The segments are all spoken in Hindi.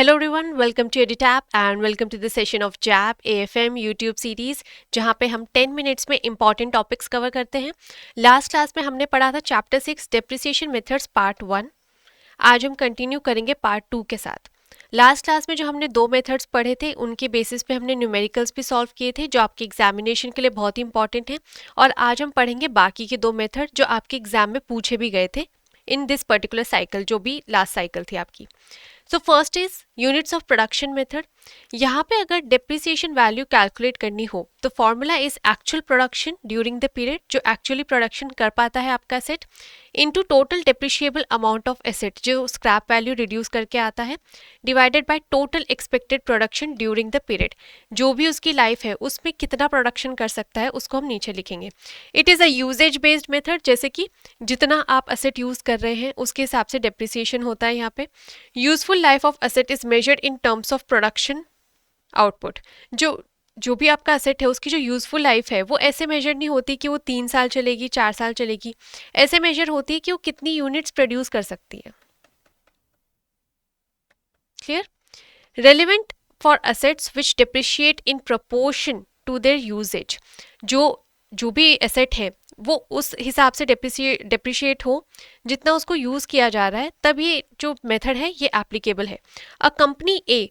Hello everyone, welcome to EduTap and welcome to the session of JAP AFM YouTube series जहाँ पे हम 10 मिनट्स में इंपॉर्टेंट टॉपिक्स कवर करते हैं। लास्ट क्लास में हमने पढ़ा था चैप्टर 6 डेप्रिसिएशन मेथड्स पार्ट 1। आज हम कंटिन्यू करेंगे पार्ट 2 के साथ। लास्ट क्लास में जो हमने दो मेथड्स पढ़े थे उनके बेसिस पे हमने न्यूमेरिकल्स भी सॉल्व किए थे जो आपके एग्जामिनेशन के लिए बहुत ही इंपॉर्टेंट हैं। और आज हम पढ़ेंगे बाकी के दो मेथड जो आपके एग्जाम में पूछे भी गए थे इन दिस पर्टिकुलर साइकिल, जो भी लास्ट साइकिल थी आपकी। So first is units of production method. यहाँ पे अगर डेप्रिसिएशन वैल्यू कैलकुलेट करनी हो तो formula is actual production during the period, जो एक्चुअली प्रोडक्शन कर पाता है आपका asset, into total depreciable amount of asset जो स्क्रैप वैल्यू रिड्यूस करके आता है, divided by total expected production during the period. जो भी उसकी लाइफ है उसमें कितना प्रोडक्शन कर सकता है उसको हम नीचे लिखेंगे। It is a usages based method, जैसे कि जितना आप एसेट यूज कर रहे हैं उसके हिसाब से डेप्रिसिएशन होता है यहाँ पे। Useful life of asset is measured in terms of production output. जो भी आपका एसेट है उसकी जो यूजफुल लाइफ है वो ऐसे मेजर नहीं होती कि वो 3 साल चलेगी 4 साल चलेगी, ऐसे मेजर होती है कि वो कितनी यूनिट्स प्रोड्यूस कर सकती है। Clear? Relevant for assets which depreciate in proportion to their usages. जो भी एसेट है वो उस हिसाब से डिप्रिशिएट हो जितना उसको यूज किया जा रहा है, तब ये जो मेथड है ये एप्लीकेबल है। A company A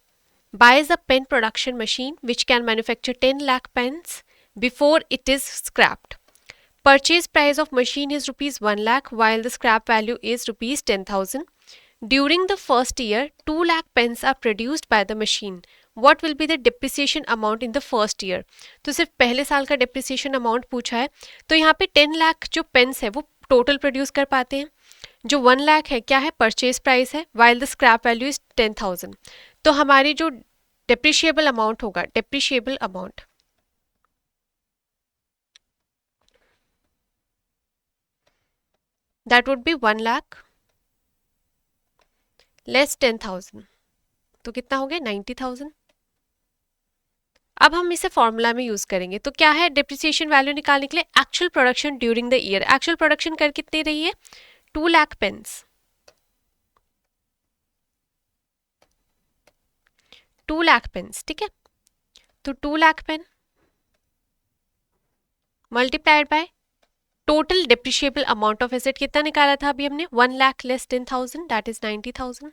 buys a pen production machine which can manufacture 10 lakh pens before it is scrapped. Purchase price of machine is rupees 1 lakh while the scrap value is rupees 10,000. During the first year, 2 lakh pens are produced by the machine. What will be the depreciation amount in the first year? तो सिर्फ पहले साल का depreciation amount पूछा है, तो यहाँ पे 10 लाख जो पेन्स है वो टोटल प्रोड्यूस कर पाते हैं। जो 1 लाख है क्या है? परचेज प्राइस है, while the scrap value is 10,000। तो हमारी जो डेप्रिशिएबल अमाउंट होगा, depreciable amount that would be 1 lakh less 10,000, तो कितना हो गया? 90,000। अब हम इसे फॉर्मूला में यूज करेंगे, तो क्या है डेप्रिसिएशन वैल्यू निकालने के लिए? Actual production during the year. Actual production कर कितनी रही है? 2 लाख पेन्स। 2 लाख पेन्स, ठीक है। तो 2 lakh pen multiplied by total depreciable amount of asset कितना निकाला था अभी हमने? 1 lakh less 10,000, that is 90,000,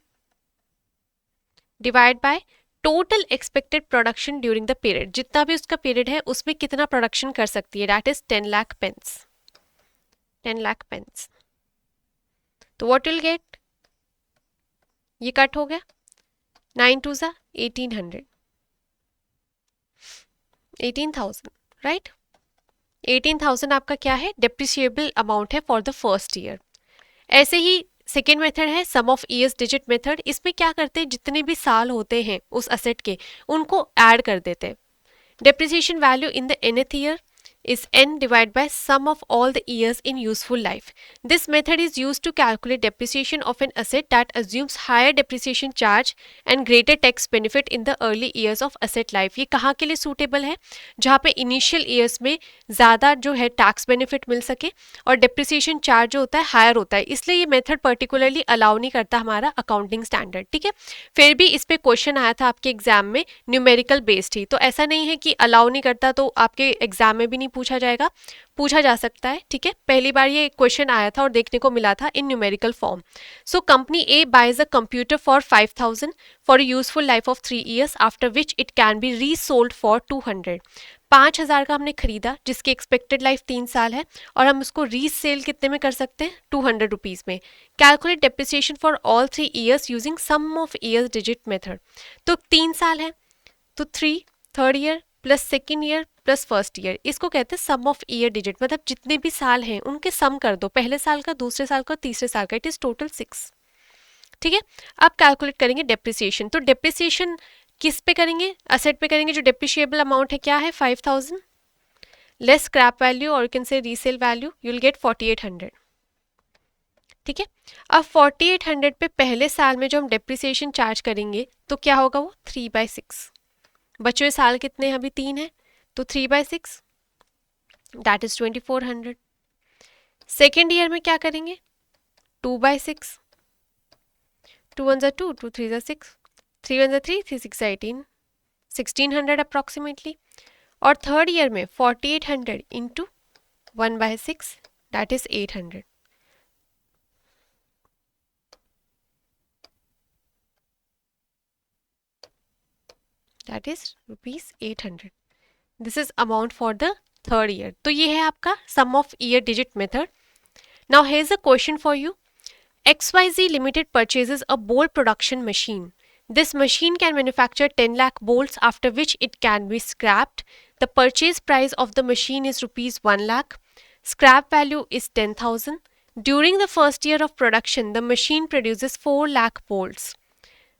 divide by total expected production during the period. जितना भी उसका पीरियड है उसमें कितना प्रोडक्शन कर सकती है, that is 10 lakh pens. 10 lakh pens. तो व्हाट विल गेट? ये कट हो गया, 9 टू ज़ा 1800, 18,000, राइट। 18,000 आपका क्या है? डेप्रिशिएबल अमाउंट है फॉर द फर्स्ट ईयर। ऐसे ही सेकेंड मेथड है सम ऑफ ईयर्स डिजिट मेथड। इसमें क्या करते हैं, जितने भी साल होते हैं उस असेट के उनको ऐड कर देते हैं। Depreciation value in the nth year is n divided by sum of all the years in useful life. This method is used to calculate depreciation of an asset that assumes higher depreciation charge and greater tax benefit in the early years of asset life. ये कहाँ के लिए सूटेबल है? जहाँ पे इनिशियल ईयर्स में ज़्यादा जो है टैक्स बेनिफिट मिल सके और डेप्रिसिएशन चार्ज जो होता है हायर होता है, इसलिए ये मेथड पर्टिकुलरली अलाउ नहीं करता हमारा अकाउंटिंग स्टैंडर्ड, ठीक है। फिर भी इस पे क्वेश्चन आया था आपके एग्जाम में, न्यूमेरिकल बेस्ड ही, तो ऐसा नहीं है कि अलाउ नहीं करता तो आपके एग्जाम में भी नहीं पूछा जाएगा, पूछा जा सकता है, ठीक है। पहली बार ये क्वेश्चन आया था और देखने को मिला था in numerical form. So company A buys a computer for 5,000 for useful life of 3 years after which it can be resold for 200। 5,000 का हमने खरीदा जिसकी एक्सपेक्टेड लाइफ 3 साल है और हम उसको रीसेल कितने में कर सकते हैं? 200 रुपीज़ में। Calculate depreciation for all 3 years using sum of years digit method. तो 3 साल है तो 3 third year plus second year plus first year, इसको कहते हैं सम ऑफ ईयर डिजिट। मतलब जितने भी साल हैं उनके सम कर दो, पहले साल का, दूसरे साल का, तीसरे साल का, इट इज टोटल 6, ठीक है। अब कैलकुलेट करेंगे डेप्रिसिएशन। तो डेप्रिसिएशन किस पे करेंगे? असेट पे करेंगे। जो डेप्रिशिएबल अमाउंट है क्या है? 5,000 लेस स्क्रैप वैल्यू और can say resale value, you will get 4,800, ठीक है। अब 4,800 पे पहले साल में जो हम डेप्रिसिएशन चार्ज करेंगे तो क्या होगा? वो 3/6। बचे हुए साल कितने हैं? अभी 3 है, तो 3/6 दैट इज 2,400। सेकेंड ईयर में क्या करेंगे? 2/6, 2 1 2, 2 3 6, 3 1 3, 3 6 18, 1600 अप्रॉक्सीमेटली। और थर्ड ईयर में 4800 into 1/6 that is 800। That is ₹800। This is amount for the third year. तो ये है आपका sum of year digit method. Now here is a question for you. XYZ Limited purchases a bolt production machine. This machine can manufacture 10 lakh bolts, after which it can be scrapped. The purchase price of the machine is rupees 1 lakh. Scrap value is 10,000. During the first year of production, the machine produces 4 lakh bolts.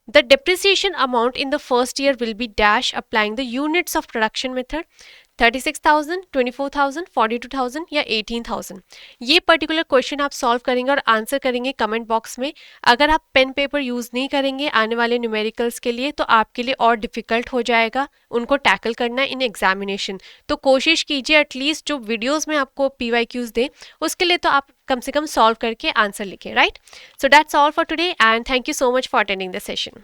The depreciation amount in the first year will be dash, applying the units of production method 36,000, 24,000, 42,000 या 18,000। ये पर्टिकुलर क्वेश्चन आप सॉल्व करेंगे और आंसर करेंगे कमेंट बॉक्स में। अगर आप पेन पेपर यूज़ नहीं करेंगे आने वाले न्यूमेरिकल्स के लिए तो आपके लिए और डिफ़िकल्ट हो जाएगा उनको टैकल करना इन एग्जामिनेशन। तो कोशिश कीजिए एटलीस्ट जो वीडियोज़ में आपको PYQs दें उसके लिए तो आप कम से कम सॉल्व करके आंसर लिखें, right? So that's all for today and thank you so much for attending the session.